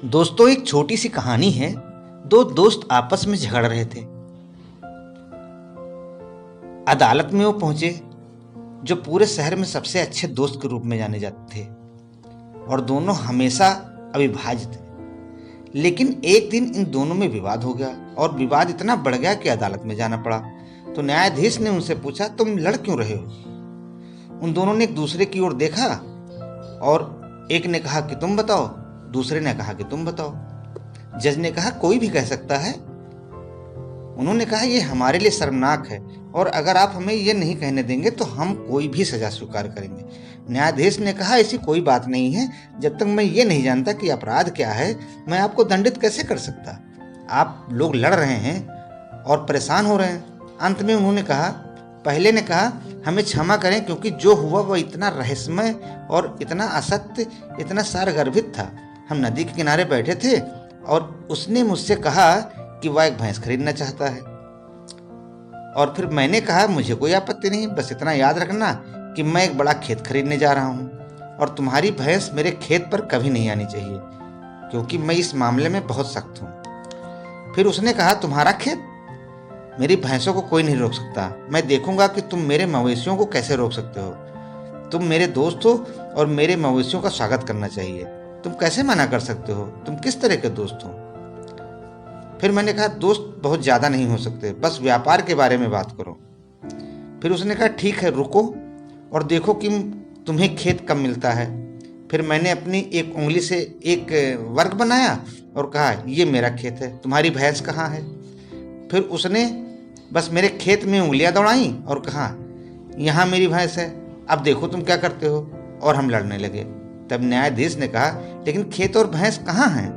दोस्तों, एक छोटी सी कहानी है। दो दोस्त आपस में झगड़ रहे थे। अदालत में वो पहुंचे जो पूरे शहर में सबसे अच्छे दोस्त के रूप में जाने जाते थे और दोनों हमेशा अविभाजित थे। लेकिन एक दिन इन दोनों में विवाद हो गया और विवाद इतना बढ़ गया कि अदालत में जाना पड़ा। तो न्यायाधीश ने उनसे पूछा, तुम लड़ क्यों रहे हो? उन दोनों ने एक दूसरे की ओर देखा और एक ने कहा कि तुम बताओ, दूसरे ने कहा कि तुम बताओ। जज ने कहा, कोई भी कह सकता है। उन्होंने कहा, यह हमारे लिए शर्मनाक है और अगर आप हमें यह नहीं कहने देंगे तो हम कोई भी सजा स्वीकार करेंगे। न्यायाधीश ने कहा, ऐसी कोई बात नहीं है। जब तक मैं ये नहीं जानता कि अपराध क्या है, मैं आपको दंडित कैसे कर सकता? आप लोग लड़ रहे हैं और परेशान हो रहे हैं। अंत में उन्होंने कहा, पहले ने कहा, हमें क्षमा करें क्योंकि जो हुआ वह इतना रहस्यमय और इतना असत्य, इतना सारगर्भित था। हम नदी के किनारे बैठे थे और उसने मुझसे कहा कि वह एक भैंस खरीदना चाहता है और फिर मैंने कहा, मुझे कोई आपत्ति नहीं, बस इतना याद रखना कि मैं एक बड़ा खेत खरीदने जा रहा हूँ और तुम्हारी भैंस मेरे खेत पर कभी नहीं आनी चाहिए क्योंकि मैं इस मामले में बहुत सख्त हूँ। फिर उसने कहा, तुम्हारा खेत? मेरी भैंसों को कोई नहीं रोक सकता। मैं देखूंगा कि तुम मेरे मवेशियों को कैसे रोक सकते हो। तुम मेरे दोस्त हो और मेरे मवेशियों का स्वागत करना चाहिए। तुम कैसे मना कर सकते हो? तुम किस तरह के दोस्त हो? फिर मैंने कहा, दोस्त बहुत ज्यादा नहीं हो सकते, बस व्यापार के बारे में बात करो। फिर उसने कहा, ठीक है, रुको और देखो कि तुम्हें खेत कब मिलता है। फिर मैंने अपनी एक उंगली से एक वर्ग बनाया और कहा, ये मेरा खेत है, तुम्हारी भैंस कहाँ है? फिर उसने बस मेरे खेत में उंगलियां दौड़ाई और कहा, यहाँ मेरी भैंस है, अब देखो तुम क्या करते हो। और हम लड़ने लगे। तब न्यायाधीश ने कहा, लेकिन खेत और भैंस कहाँ हैं?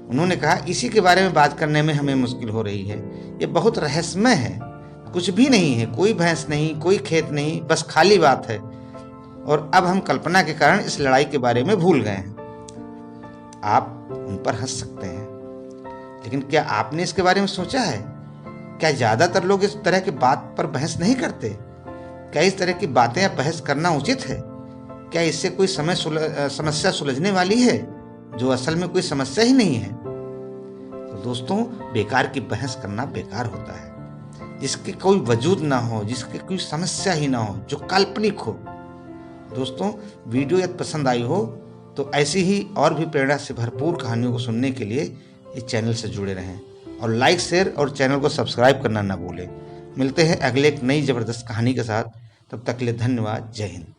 उन्होंने कहा, इसी के बारे में बात करने में हमें मुश्किल हो रही है। ये बहुत रहस्यमय है। कुछ भी नहीं है, कोई भैंस नहीं, कोई खेत नहीं, बस खाली बात है। और अब हम कल्पना के कारण इस लड़ाई के बारे में भूल गए हैं। आप उन पर हंस सकते हैं, लेकिन क्या आपने इसके बारे में सोचा है? क्या ज्यादातर लोग इस तरह की बात पर बहस नहीं करते? क्या इस तरह की बातें या बहस करना उचित है? क्या इससे कोई समस्या सुलझने वाली है जो असल में कोई समस्या ही नहीं है? तो दोस्तों, बेकार की बहस करना बेकार होता है, जिसके कोई वजूद ना हो, जिसकी कोई समस्या ही ना हो, जो काल्पनिक हो। दोस्तों, वीडियो यदि पसंद आई हो तो ऐसी ही और भी प्रेरणा से भरपूर कहानियों को सुनने के लिए इस चैनल से जुड़े रहें और लाइक, शेयर और चैनल को सब्सक्राइब करना ना भूलें। मिलते हैं अगले एक नई जबरदस्त कहानी के साथ। तब तक के लिए धन्यवाद। जय हिंद।